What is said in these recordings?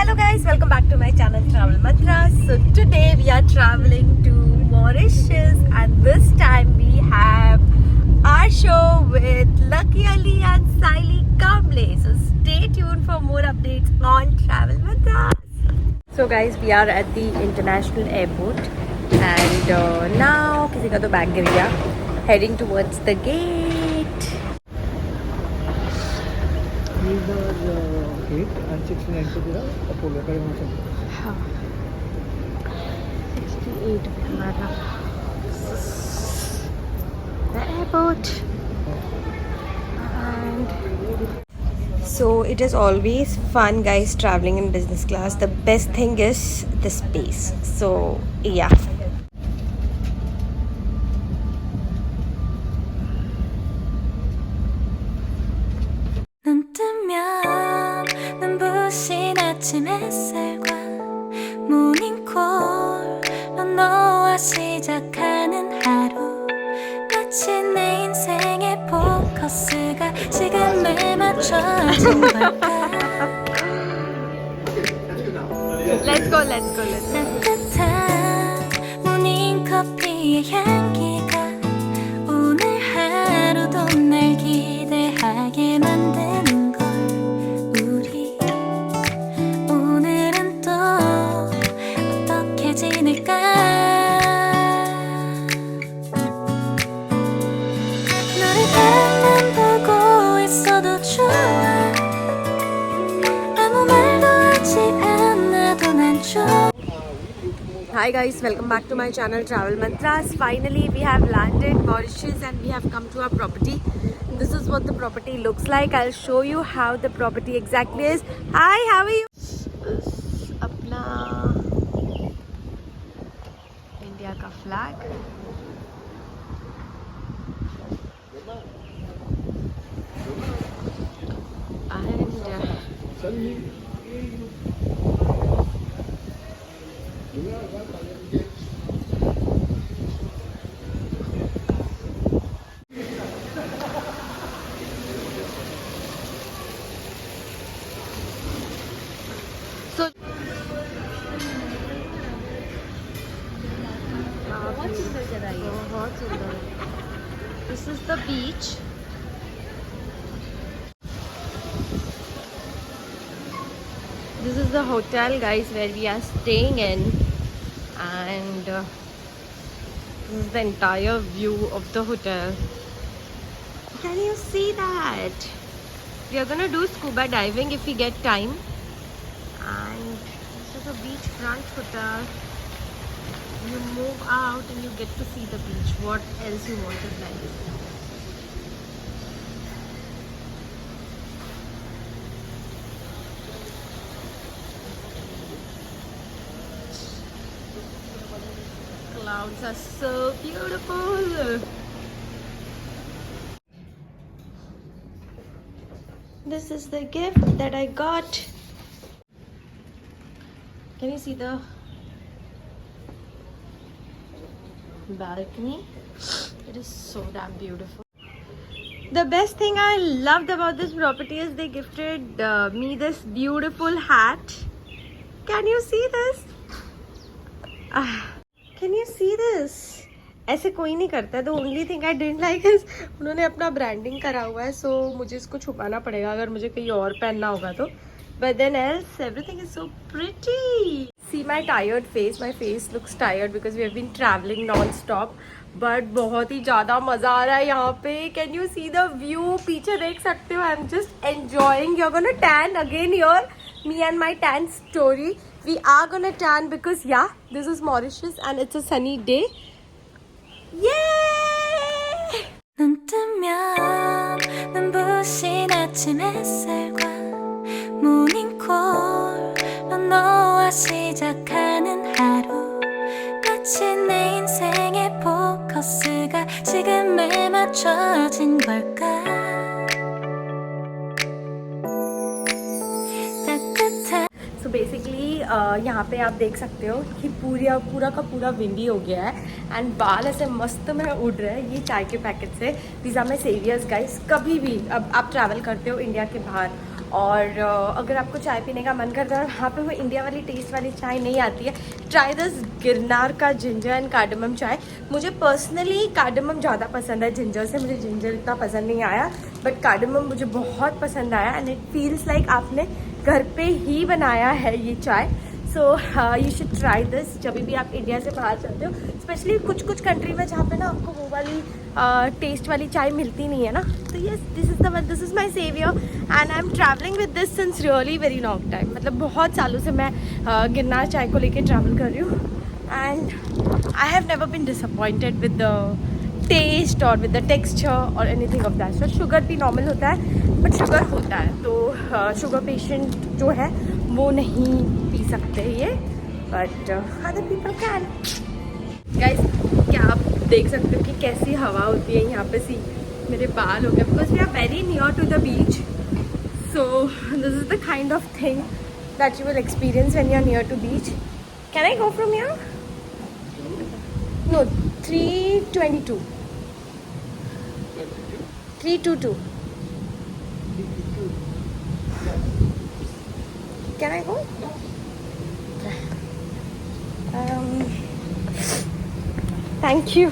Hello guys, welcome back to my channel Travel Mantra. So today we are traveling to Mauritius and this time we have our show with Lucky Ali and Saili Kamble. So stay tuned for more updates on Travel Mantra. So guys, we are at the international airport and now किसी का तो bag गिर गया, heading towards the gate. These are gate and 69 पे तेरा Apollo का यहाँ से. हाँ 68 पे हमारा the airport. And so it is always fun guys traveling in business class. The best thing is the space. So yeah. 눈 뜨면 눈부신 아침 햇살과 모닝콜로 너와 시작하는 하루 마치 내 인생의 포커스가 지금에 맞춰진 걸까 Let's go, let's go, let's go. 따뜻한 모닝커피의 향기가 오늘 하루도 날 기대하게 만드는 걸 우리 오늘은 또 어떻게 지낼까 너를 바라만 보고 있어도 좋아 아무 말도 하지 않아도 난 좋아 Hi guys, welcome back to my channel Travel Mantras. Finally we have landed Mauritius and we have come to our property. This is what the property looks like. I'll show you how the property exactly is. Hi, how are you? अपना India का flag. So this is the beach. This is the hotel guys where we are staying in and this is the entire view of the hotel. Can you see that? We are gonna do scuba diving if we get time. And this is a beachfront hotel. You move out and you get to see the beach. What else you want in life? Clouds are so beautiful. This is the gift that I got. Can you see the balcony? It is so damn beautiful. The best thing I loved about this property is they gifted me this beautiful hat. Can you see this? Can you see this? ऐसे कोई नहीं करता. The only thing I didn't like is उन्होंने अपना branding करा हुआ है, so मुझे इसको छुपाना पड़ेगा अगर मुझे कहीं और पहनना होगा तो. But then else, everything is so pretty. See my tired face. My face looks tired because we have been traveling non-stop. But बहुत ही ज़्यादा मज़ा आ रहा है यहाँ पे. Can you see the view? पीछे देख सकते हो. I'm just enjoying. You're gonna tan again here. Me and my tan story. We are gonna tan because yeah, this is Mauritius and it's a sunny day. Yay! 눈 뜨면 눈부신 아침 햇살과 모닝콜로 너와 시작하는 하루 마치 내 인생의 포커스가 지금에 맞춰진 걸까 따뜻한 So basically यहाँ पे आप देख सकते हो कि पूरा का पूरा विंडी हो गया है एंड बाल ऐसे मस्त में उड़ रहे हैं. ये चाय के पैकेट से. These are my saviours guys. कभी भी अब आप ट्रैवल करते हो इंडिया के बाहर और अगर आपको चाय पीने का मन करता है और वहाँ पे वो इंडिया वाली टेस्ट वाली चाय नहीं आती है, ट्राई दिस गिरनार का जिंजर एंड कार्डमम चाय। मुझे पर्सनली कार्डमम ज़्यादा पसंद है जिंजर से, मुझे जिंजर इतना पसंद नहीं आया, बट कार्डमम मुझे बहुत पसंद आया एंड इट फील्स लाइक आपने घर पे ही बनाया है ये चाय। So you should try this जब भी आप इंडिया से बाहर जाते हो, स्पेशली कुछ कुछ कंट्री में जहाँ पे ना आपको वो वाली टेस्ट वाली चाय मिलती नहीं है ना। तो yes, this is my saviour and I am travelling with this since really very long time. मतलब बहुत सालों से मैं गिरनार चाय को लेके ट्रैवल कर रही हूँ and I have never been disappointed with the taste और विद द टेक्सचर और anything of that sort. Sugar भी नॉर्मल होता है, बट शुगर होता है तो शुगर पेशेंट जो है वो नहीं पी सकते ये, but other people can. Guys, क्या आप देख सकते हो कि कैसी हवा होती है यहाँ पे? सी मेरे बाल हो गए because we are very near to the beach, so this is the kind of thing that you will experience when you are near to beach. Can I go from here? No, 322 322 Can I go? Thank you.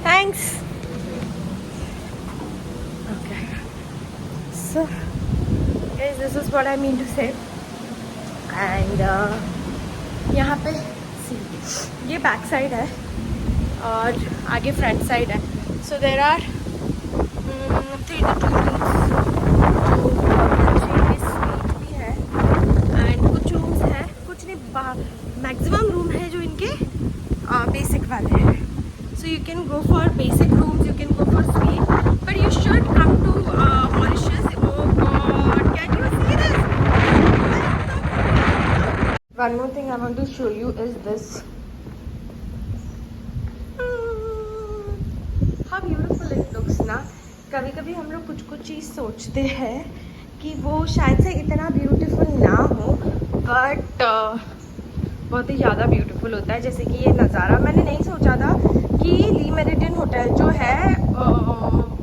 Thanks. Okay. So, guys, this is what I mean to say. And यहाँ पे see, ये back side है और आगे front side है. So there are 3 to 2 rooms. Maximum room है जो इनके बेसिक वाले हैं. So you can go for basic rooms, you can go for suite, but you should come to Mauritius. Oh God, can you see this? One more thing I want to show you is this. How beautiful it looks ना. कभी कभी हम लोग कुछ कुछ चीज़ सोचते हैं कि वो शायद से इतना ब्यूटीफुल ना हो, बट बहुत ही ज़्यादा ब्यूटीफुल होता है. जैसे कि ये नज़ारा मैंने नहीं सोचा था कि ली मेरिडियन होटल जो है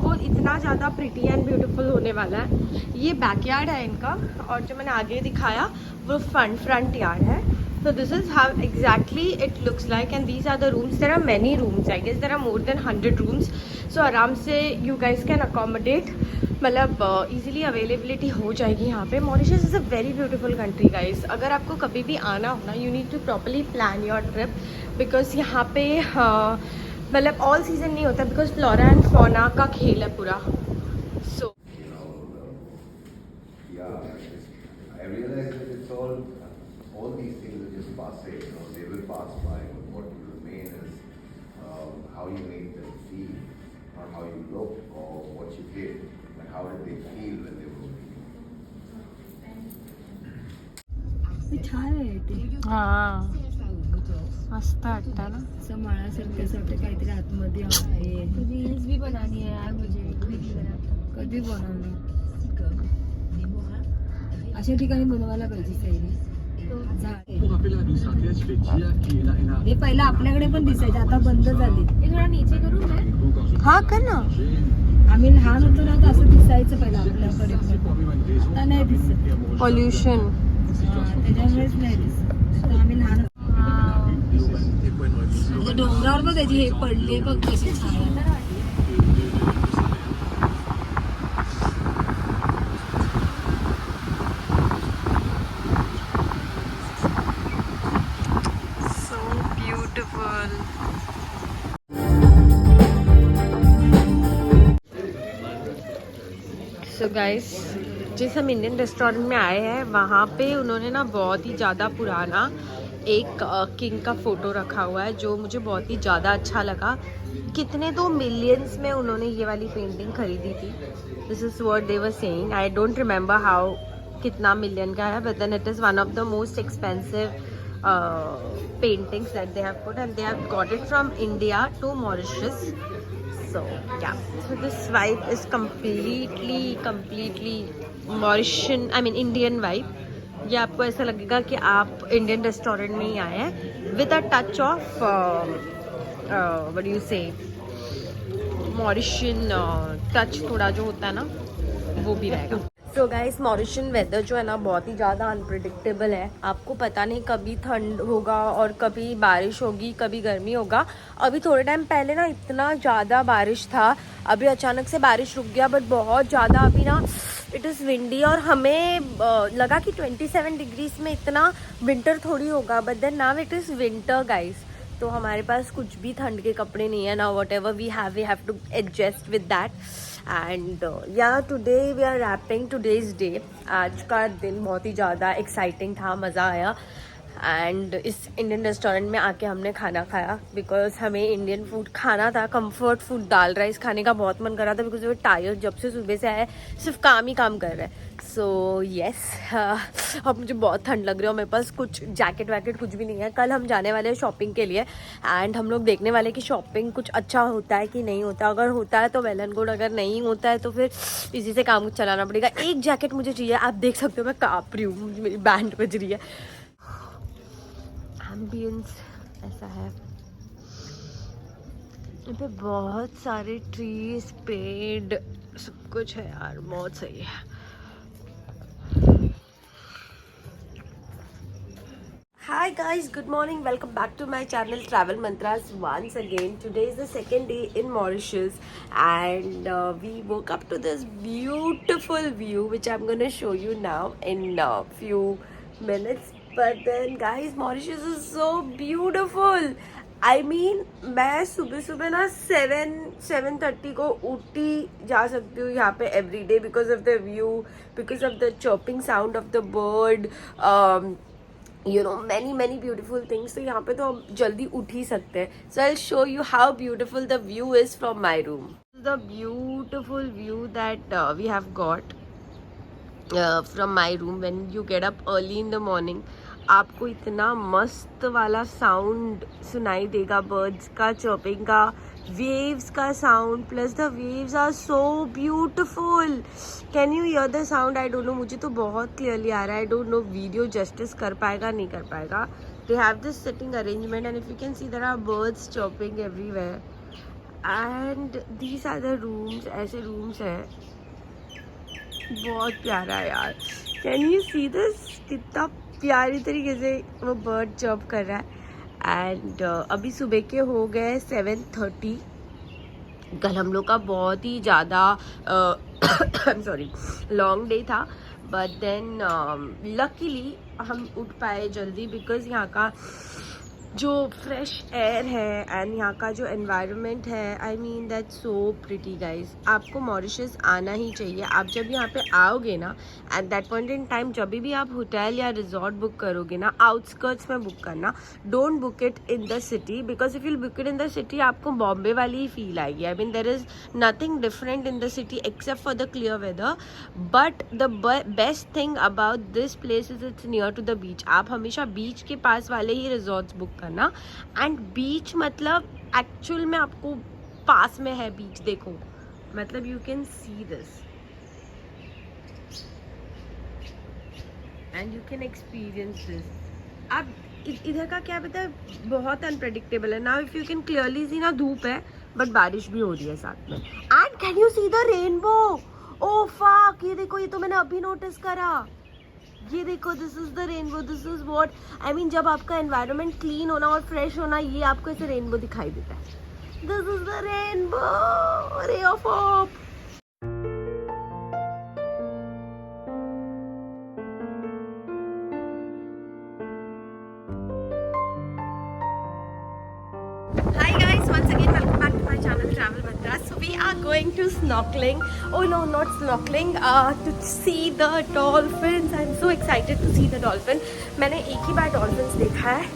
वो इतना ज़्यादा प्रिटी एंड ब्यूटीफुल होने वाला है. ये बैकयार्ड है इनका, और जो मैंने आगे दिखाया वो फ्रंट यार्ड है. So this is how exactly it looks like, and these are the rooms. There are many rooms. I guess there are more than 100 rooms. So आराम से you guys can accommodate. मतलब easily availability हो जाएगी यहाँ पे. Mauritius is a very beautiful country, guys. अगर आपको कभी भी आना हो ना, you need to properly plan your trip, because यहाँ पे मतलब all season नहीं होता, because flora and fauna का खेल है पूरा. So yeah, I realize that it's all these things are just passé, you know, they will pass by, but what will remain is how you make them feel, not how you look or what you did, but how did they feel when they were with you. हाँ, मस्त वाटतं ना. असं माळासारखं असं वाटतं काहीतरी आतमध्ये आहे. रील्स भी बनानी है यार मुझे. कधी बनवणार? अशा ठिकाणी बनवायला पाहिजे साईने. हे पहिलं आपल्याकडे पण दिसायचे, आता बंद झाले. थोड़ा नीचे करूँ मैं? हाँ कर ना. आम्ही लहान होतो ना तर असं दिसायचं पहिलं आपल्याकडे, आता नाही दिसत. पॉल्यूशन. त्याच्यामुळेच नाही दिसत. आता आम्ही लहान डोंगरावर बघायची, हे पडले बघ कशी छान. सो गाइस, जिस हम इंडियन रेस्टोरेंट में आए हैं वहाँ पे उन्होंने ना बहुत ही ज़्यादा पुराना एक किंग का फ़ोटो रखा हुआ है, जो मुझे बहुत ही ज़्यादा अच्छा लगा. कितने तो मिलियंस में उन्होंने ये वाली पेंटिंग खरीदी थी. This is what they were saying. I don't remember how कितना मिलियन का है, but then it is one of the most expensive paintings that they have put, and they have got it from India to Mauritius. So yeah, so this vibe is completely Mauritian, I mean Indian vibe. ये आपको ऐसा लगेगा कि आप Indian restaurant में ही आए हैं, with a touch of what do you से, मॉरिशियन टच थोड़ा जो होता है ना वो भी रहेगा। तो गाइस मॉरिशियन वेदर जो है ना बहुत ही ज़्यादा अनप्रिडिक्टेबल है। आपको पता नहीं कभी ठंड होगा और कभी बारिश होगी, कभी गर्मी होगा। अभी थोड़े टाइम पहले ना इतना ज़्यादा बारिश था, अभी अचानक से बारिश रुक गया, बट बहुत ज़्यादा अभी ना इट इज़ विंडी और हमें लगा कि 27 डिग्रीज में इतना विंटर थोड़ी होगा, but then now it is winter guys. तो हमारे पास कुछ भी ठंड के कपड़े नहीं है ना, what ever we have to adjust with that. And या today we are wrapping today's day. आज का दिन बहुत ही ज़्यादा एक्साइटिंग था, मज़ा आया। एंड इस इंडियन रेस्टोरेंट में आके हमने खाना खाया बिकॉज हमें इंडियन फूड खाना था। कंफर्ट फूड दाल राइस खाने का बहुत मन कर रहा था बिकॉज वो टायर्ड जब से सुबह से आए, सिर्फ काम ही काम कर रहे हैं। सो येस, अब मुझे बहुत ठंड लग रही है और मेरे पास कुछ जैकेट वैकेट कुछ भी नहीं है। कल हम जाने वाले हैं शॉपिंग के लिए एंड हम लोग देखने वाले कि शॉपिंग कुछ अच्छा होता है कि नहीं होता। अगर होता है तो वेल एंड गुड, अगर नहीं होता है तो फिर इसी से काम चलाना पड़ेगा। एक जैकेट मुझे चाहिए, आप देख सकते हो मैं काँप रही हूँ, मेरी बैंड बज रही है। एम्बियंस ऐसा है, यहाँ पे बहुत सारे ट्रीज, पेड़, सब कुछ है यार, बहुत सही है। Hi guys, good morning, welcome back to my channel Travel Mantras once again. Today is the second day in Mauritius and we woke up to this beautiful view which I'm gonna show you now in a few minutes. But then guys, Mauritius is so beautiful. I mean, मैं सुबह सुबह ना 7:30 को उठी जा सकती हूँ यहाँ पे every day because of the view, because of the chirping sound of the bird, you know, many beautiful things. तो यहाँ पे तो हम जल्दी उठ ही सकते हैं. So I'll show you how beautiful the view is from my room. The beautiful view that we have got from my room when you get up early in the morning. आपको इतना मस्त वाला साउंड सुनाई देगा, birds का chirping का, waves का sound, plus the waves are so beautiful. Can you hear the sound? I don't know, मुझे तो बहुत क्लियरली आ रहा है. I don't know video justice कर पाएगा नहीं कर पाएगा. They have this sitting arrangement and if you can see there are birds chirping everywhere and these are the rooms. ऐसे रूम्स हैं, बहुत प्यारा है यार. Can you see this? कितना प्यारी तरीके से वो बर्ड चर्प कर रहा है. एंड अभी सुबह के हो गए 7:30. कल हम लोग का बहुत ही ज़्यादा सॉरी लॉन्ग डे था, बट देन लकीली हम उठ पाए जल्दी बिकॉज यहाँ का जो फ्रेश एयर है एंड यहाँ का जो एनवायरनमेंट है, I mean that so pretty guys. आपको मॉरिशस आना ही चाहिए. आप जब यहाँ पे आओगे ना, at that point in time जब भी आप होटल या रिजॉर्ट बुक करोगे ना, आउटस्कर्ट्स में बुक करना. Don't book it in the city because if you book it in the city आपको बॉम्बे वाली ही फील आएगी. I mean there is nothing different in the city except for the clear weather. But the best thing about this place is it's near to the beach. आप हमेशा beach के पास वाले ही रिजॉर्ट्स बुक करना. And beach मतलब actual में आपको पास में है बीच. देखो मतलब you can see this and you can experience this. अब इधर का क्या पता है, बहुत अनप्रेडिक्टेबल है. Now if you can clearly see ना, धूप है बट बारिश भी हो रही है साथ में. And can you see the rainbow? Oh fuck, ये देखो, ये तो मैंने अभी नोटिस करा. ये देखो, this is the rainbow. This is what I mean. जब आपका एनवायरनमेंट क्लीन होना और फ्रेश होना, ये आपको ऐसे रेनबो दिखाई देता है. This is the rainbow, ray of hope. Hi guys, once again welcome back to my channel Travel Mantras. So we are going to snorkeling. Oh no, not snorkeling. To see the dolphins. I'm so excited to see the dolphin. मैंने एक ही बार dolphins देखा है.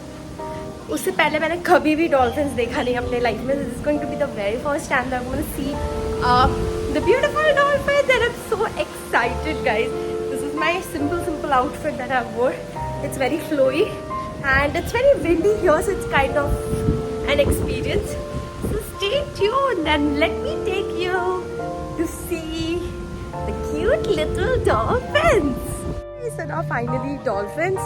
उससे पहले मैंने कभी भी dolphins देखा नहीं अपने लाइफ में. This is going to be the very first time that I'm going to see the beautiful dolphins, and I'm so excited, guys. This is my simple outfit that I wore. It's very flowy and it's very windy here, so it's kind of an experience. So stay tuned and let me take you to see the cute little dolphins. So now finally dolphins.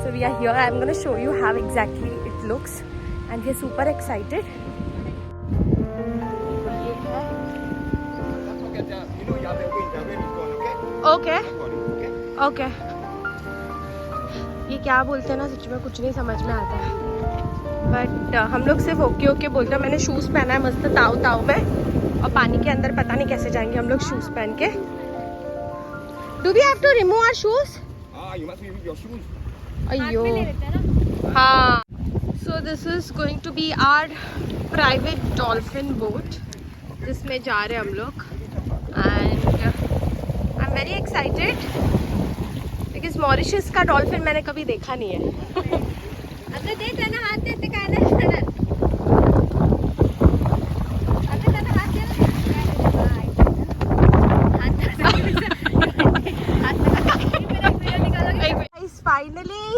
So we are here. I'm going to show you how exactly it looks and we're super excited. Okay okay. ये क्या बोलते हैं ना, सच में कुछ नहीं समझ में आता है, बट हम लोग सिर्फ ओके ओके बोलते हैं। मैंने शूज़ पहना है मस्त ताऊ ताऊ में, और पानी के अंदर पता नहीं कैसे जाएंगे हम लोग शूज़ पहन के। Do we have to remove our shoes? You must remove your shoes. अयो हाँ। So this is going to be our private dolphin boat, जिसमें जा रहे हैं हम लोग, and I am very excited because Mauritius का डॉल्फिन मैंने कभी देखा नहीं है। आता दे त्यांना हात देते काय नाही होणार. आता त्यांना हात दे फाइनली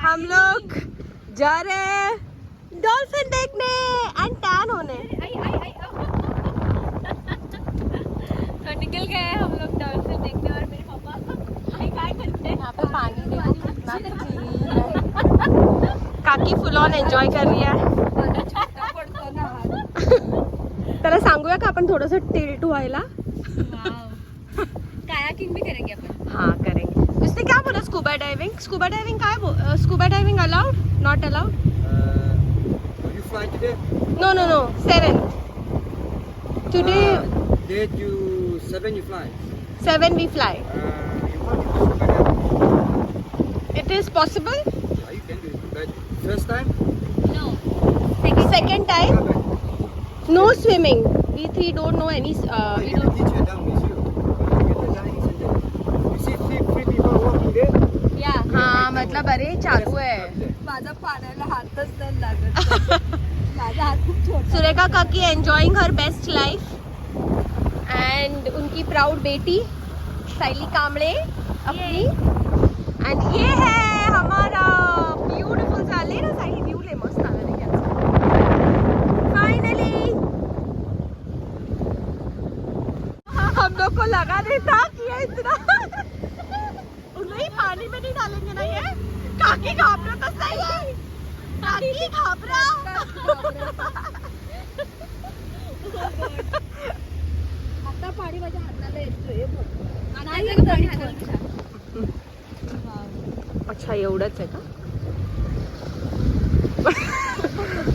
हम लोग जा रहे हैं डॉल्फिन देखने एंड टैन होने। तो निकल गए हम लोग डॉल्फिन देखने, और मेरे पापा क्या करते हैं यहाँ पे पानी देखो कितना clean है। काकी फुल ऑन एन्जॉय कर रही है। पडतो ना हात. त्याला सांगूया का आपण थोडंसं टिल्ट व्हायला? कायाकिंग भी करेंगे अपन. हाँ करेंगे। उसने क्या बोला? Scuba diving? स्कूबा डाइविंग का है? Scuba diving allowed? Not allowed? Will you fly today? No no no 7th today Day to 7 you fly. 7 we fly. You want to do something? It is possible? Yeah, you can do it. But first time? No. Second time? Yeah, but No swimming. We three don't know any. you We can don't. teach her down with you. You get the diving center. You see three people walking there? या हाँ मतलब अरे चालू है। माझा पाण्याला हातच नाही लागत. माझा हात खूप छोटा. सुरेखा काकी enjoying her best life, and उनकी प्राउड बेटी साइली कामड़े अपनी, एंड ये है हमारा ब्यूटीफुल सा ले ना साइली व्यू ले मस्त आ रही है फाइनली। हम लोग को लगा नहीं था कि ये इतना उन्हें पानी में नहीं डालेंगे ना। ये काकी घाबरा तो सही है, काकी घाबरा। आता पाणी माझ्या हाताला येतोय बघ. नाही पाणी हाताला. अच्छा एवढंच आहे का?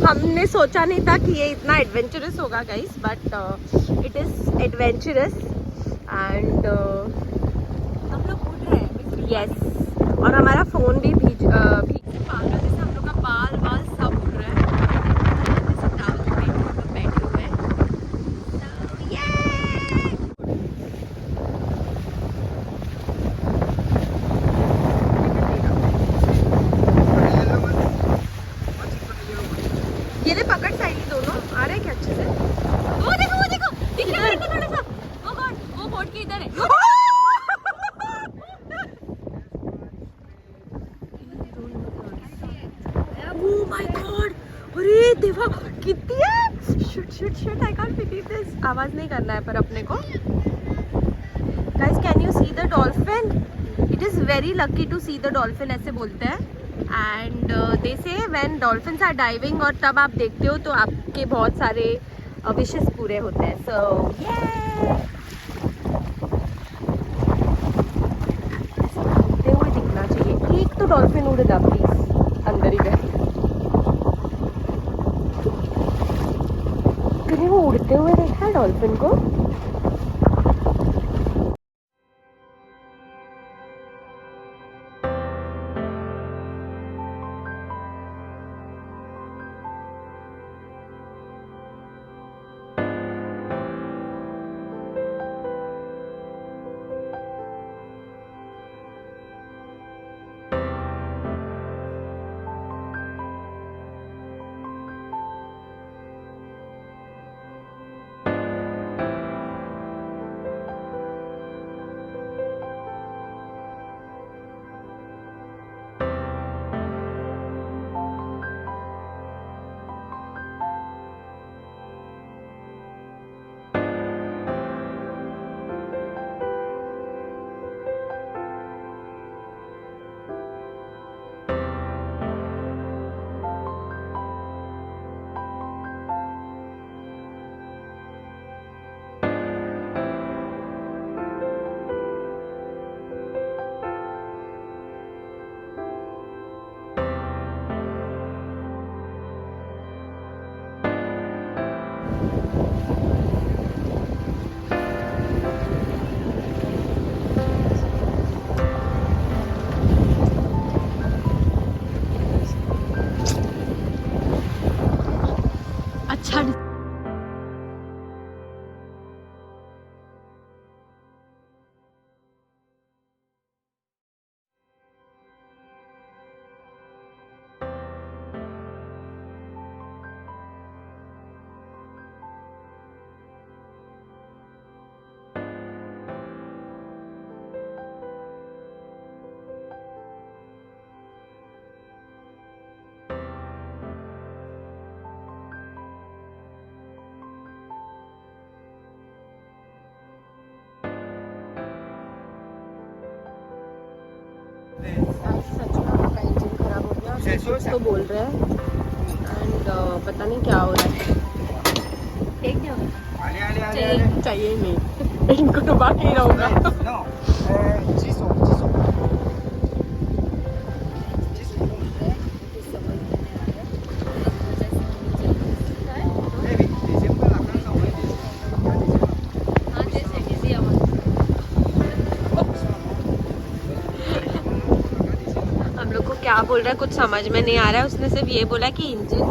हमने सोचा नहीं था कि ये इतना एडवेंचरस होगा guys, but it is adventurous and हम लोग उठ रहे हैं. यस। और हमारा फोन भी भीग पागल जैसे हम लोग का बाल बाल सब उड़ रहा है। जैसे टावल पे हम लोग बैठे हुए हैं। So, yay! ये ले पकड़ साइड दोनों आ रहे हैं क्या अच्छे से? वो देखो दिख रहा है थोड़ा सा. वो कौन? वो बोट के इधर है. Oh my God! अरे देवा कितनी है? Shit! I can't believe this. आवाज नहीं करना है पर अपने को. Guys, can you see the dolphin? It is very lucky to see the dolphin ऐसे बोलते हैं. And they say when dolphins are diving और तब आप देखते हो तो आपके बहुत सारे wishes पूरे होते हैं. So yeah! उड़ते हुए दिखना चाहिए. एक तो डॉल्फिन उड़ जा प्लीज, अंदर ही गए. मैंने वो उड़ते हुए देखा है डॉल्फिन को. सच में का इंजन खराब हो गया, दोस्त तो बोल रहे हैं एंड पता नहीं क्या हो रहा है। एक क्या चाहिए ही नहीं, इनको तो बाकी रहूँगा। हम लोग को क्या बोल रहा है कुछ समझ में नहीं आ रहा है, उसने सिर्फ ये बोला कि इंजन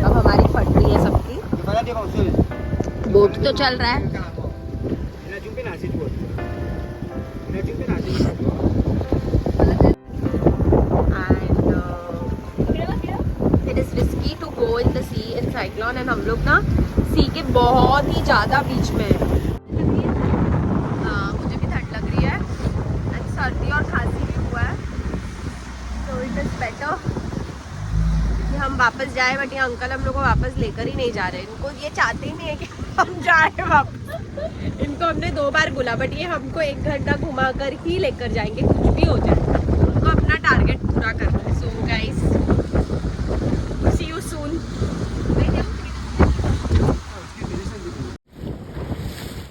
अब हमारी फट रही है सबकी। बोट तो चल रहा है। It is risky to go in the sea in cyclone and हम लोग ना सी के बहुत ही ज्यादा बीच में है। मुझे भी ठंड लग रही है एंड सर्दी और खांसी भी हुआ है, तो इट इज बेटर कि हम वापस जाए। बट ये अंकल हम लोग को वापस लेकर ही नहीं जा रहे, इनको ये चाहते ही नहीं है कि हम जाए वापस। इनको हमने 2 बार बोला बट ये हमको 1 घंटा घुमा कर ही लेकर जाएंगे, कुछ भी हो जाए उनको अपना टारगेट पूरा करना है। So guys see you soon.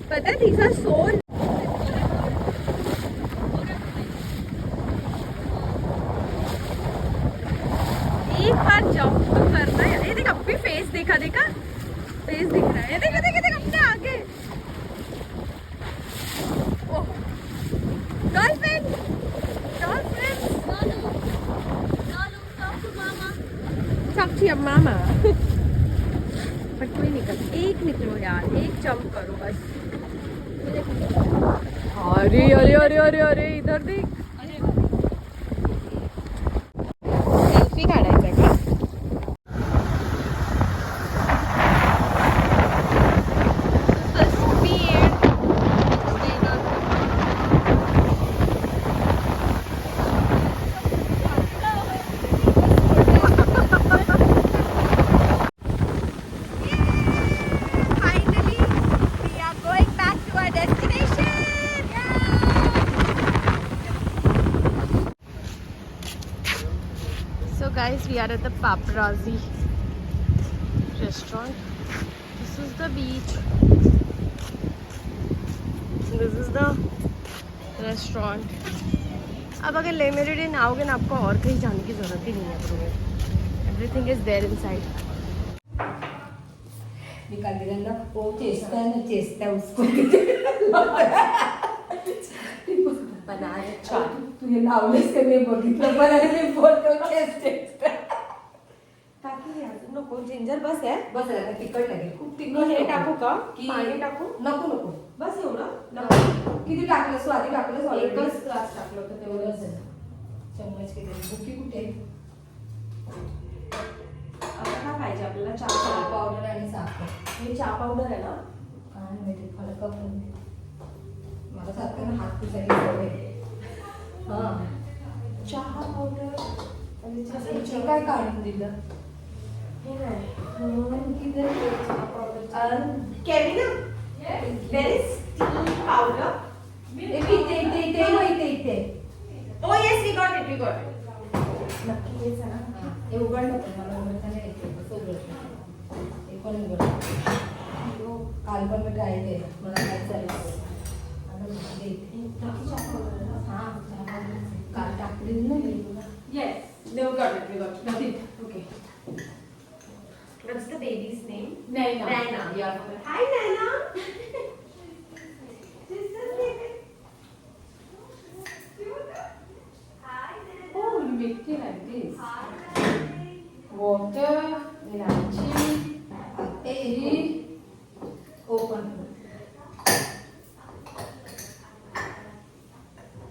पता है these are so एक बार जंप तो करना है। ये देख अब भी फेस देखा फेस दिख रहा है। देख अपने आगे। ओह डॉल्फिन साक्षी अब मामा बट कोई निकल, एक निकलो यार, एक जंप करो बस। अरे अरे अरे अरे अरे इधर देख, सेल्फी काढायचा का? Guys, we are at the Paparazzi restaurant. This is the beach. This is the restaurant. अब अगर ले मेरिडियन आओगे ना, आपको और कहीं जाने की जरूरत ही नहीं है तुम्हें। Everything is there inside. निकाल दिया ना वो चेस्टा उसको बना तुझे लावलेस का मी बघितलं पण आणि मी फोटो चेस्ट टाकी नको जिंजर बस आहे बस आता तिखट लागेल खूप मी हे तिखट टाकू का की पाणी टाकू नको नको बस एवढं नको किती टाकलं स्वादी टाकलं एकच ग्लास टाकलं होतं तेवढंच आहे. चम्मच किती बुकी कुठे आता काय पाहिजे आपल्याला? चहा चहा पावडर आणि साखर हे चहा पावडर आहे ना? काय माहिती मला कप मला सारखं हात पुसायची सवय आहे. हां चहा पावडर आणि हे काय काढून दिलं हे नाही चहा powder केविना there is tea powder. इथे ओ येस वी गॉट इट नक्की हेच आहे ना? हे उघडलं पण मला उघडता नाही येते कसं उघडलं हे पण उघडलं काल पण मी ट्राय केलं मला काय चाललं हां काल टाकली नाही Yes, they got it. We got it. Okay. What's the baby's name? Naina. Naina. Yeah. Hi, Naina. This is baby. Oh, you make it like this. Water, elaichi, tea, open.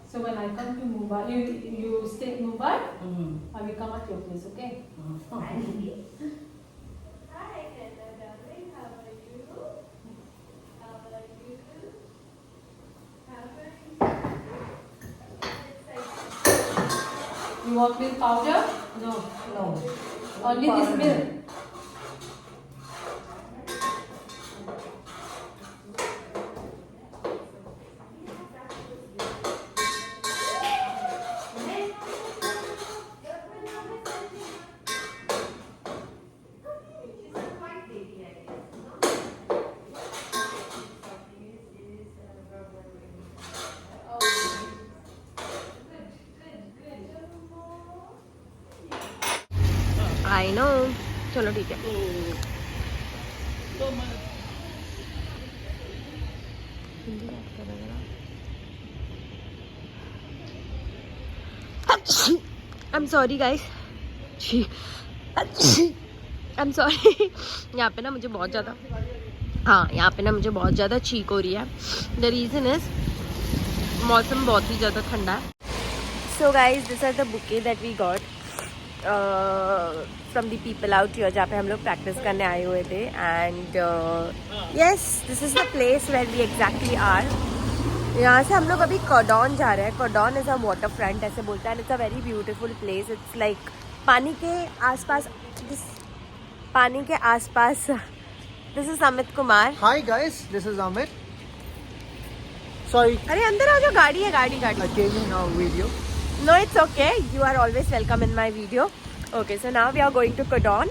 So when I come to Mumbai, you stay in Mumbai? I will come at your place, okay? You want milk powder? No. No. Only this milk. I know, चलो ठीक है। I am sorry guys, I am sorry. यहाँ पे ना मुझे बहुत ज़्यादा, हाँ यहाँ पे ना मुझे बहुत ज़्यादा छींक हो रही है। द रीज़न इज़ मौसम बहुत ही ज़्यादा ठंडा है। So guys this are the bouquet that we got from the people out here, जहाँ पे हम लोग प्रैक्टिस करने आए हुए थे। And yes, this is the place where we exactly are. यहाँ से हम लोग अभी कोडॉन जा रहे हैं। Caudan is a water front ऐसे बोलते हैं। It's a very beautiful place. It's like पानी के आसपास, पानी के आसपास। This is Amit Kumar. Hi guys, this is Amit. Sorry, अरे अंदर आ जाओ, गाड़ी है, गाड़ी गाड़ी। I came in our video. No, it's okay. You are always welcome in my video. Okay, so now we are going to Kodon.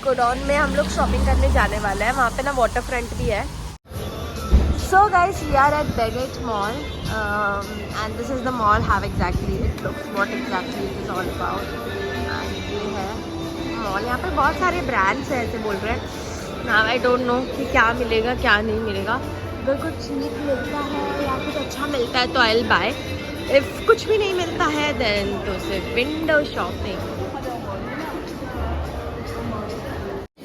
Kodon में हम लोग शॉपिंग करने जाने वाले हैं। वहाँ पे ना वाटर फ्रंट भी है। So guys, we are at Begate Mall, and this is the mall. How exactly it looks, what exactly it is all about. And ये है मॉल। यहाँ पे बहुत सारे ब्रांड्स हैं ऐसे बोल रहे हैं। Now I don't know कि क्या मिलेगा क्या नहीं मिलेगा। अगर कुछ चीप मिलता है या कुछ अच्छा मिलता है तो I'll buy. If कुछ भी नहीं मिलता है then तो सिर्फ विंडो शॉपिंग।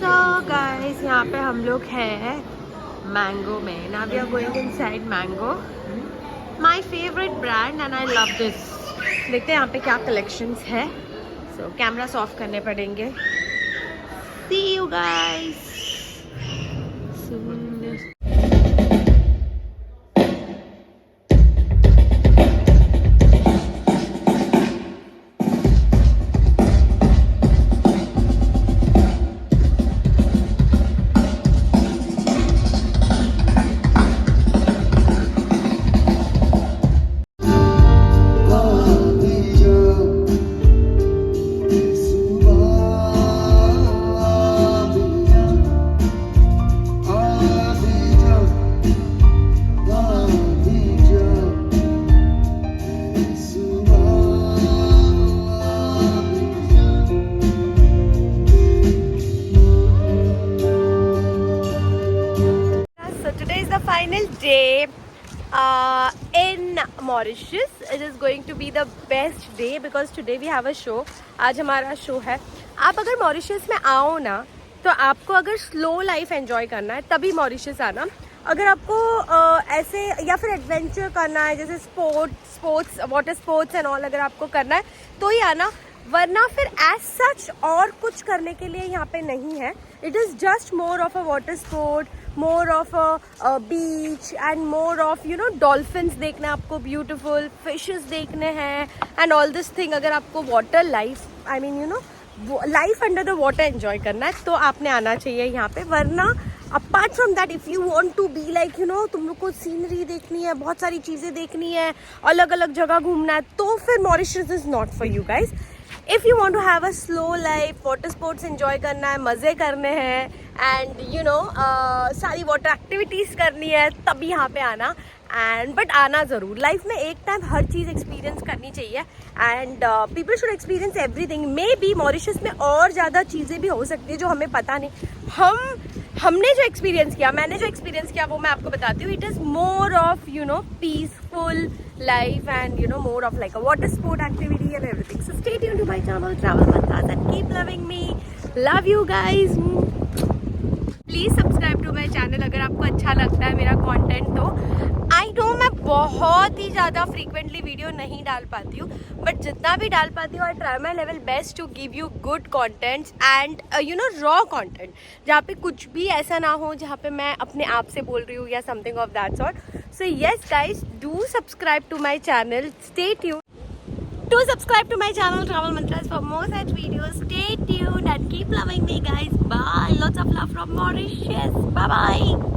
So guys, यहाँ पे हम लोग हैं मैंगो में। Now we are going inside Mango, my favorite brand, and I love this. देखते हैं यहाँ पे क्या कलेक्शंस है। So कैमरास ऑफ करने पड़ेंगे। See you guys soon. Final day in Mauritius. It is going to be the best day because today we have a show. आज हमारा शो है। आप अगर मॉरिशस में आओ ना, तो आपको अगर स्लो लाइफ एंजॉय करना है तभी मॉरिशस आना। अगर आपको ऐसे या फिर एडवेंचर करना है, जैसे sports water sports and all अगर आपको करना है तो ही आना, वरना फिर एज सच और कुछ करने के लिए यहाँ पे नहीं है। It is just more of a water sport, more of a beach and more of you know dolphins देखना है आपको, ब्यूटीफुल फिशेस देखने हैं एंड ऑल दिस थिंग। अगर आपको water life I mean you know life under the water enjoy करना है तो आपने आना चाहिए यहाँ पे। वरना apart from that if you want to be like you know तुम लोग को सीनरी देखनी है, बहुत सारी चीज़ें देखनी है, अलग अलग जगह घूमना है, तो फिर Mauritius is not for you guys. If you want to have a slow life, water sports enjoy करना है, मज़े करने हैं एंड यू नो सारी वाटर एक्टिविटीज़ करनी है, तभी यहाँ पे आना। एंड बट आना ज़रूर, लाइफ में एक टाइम हर चीज़ एक्सपीरियंस करनी चाहिए and people should experience everything. May be Mauritius में और ज़्यादा चीज़ें भी हो सकती है जो हमें पता नहीं। हमने जो एक्सपीरियंस किया, मैंने जो एक्सपीरियंस किया वो मैं आपको बताती हूँ। It is more of you know peaceful life and you know more of like a water sport activity and everything. So stay tuned to my channel Travel Mantras and keep loving me. Love you guys. Please subscribe to my channel अगर आपको अच्छा लगता है मेरा content तो। I know मैं बहुत ही ज़्यादा frequently वीडियो नहीं डाल पाती हूँ, बट जितना भी डाल पाती हूँ I try my level best to give you good contents and you know raw content, जहाँ पे कुछ भी ऐसा ना हो जहाँ पे मैं अपने आप से बोल रही हूँ या something of that sort. So yes guys, do subscribe to my channel. Stay tuned. Do subscribe to my channel Travel Mantras for more such videos. Stay tuned and keep loving me guys. Bye. Lots of love from Mauritius. Bye bye.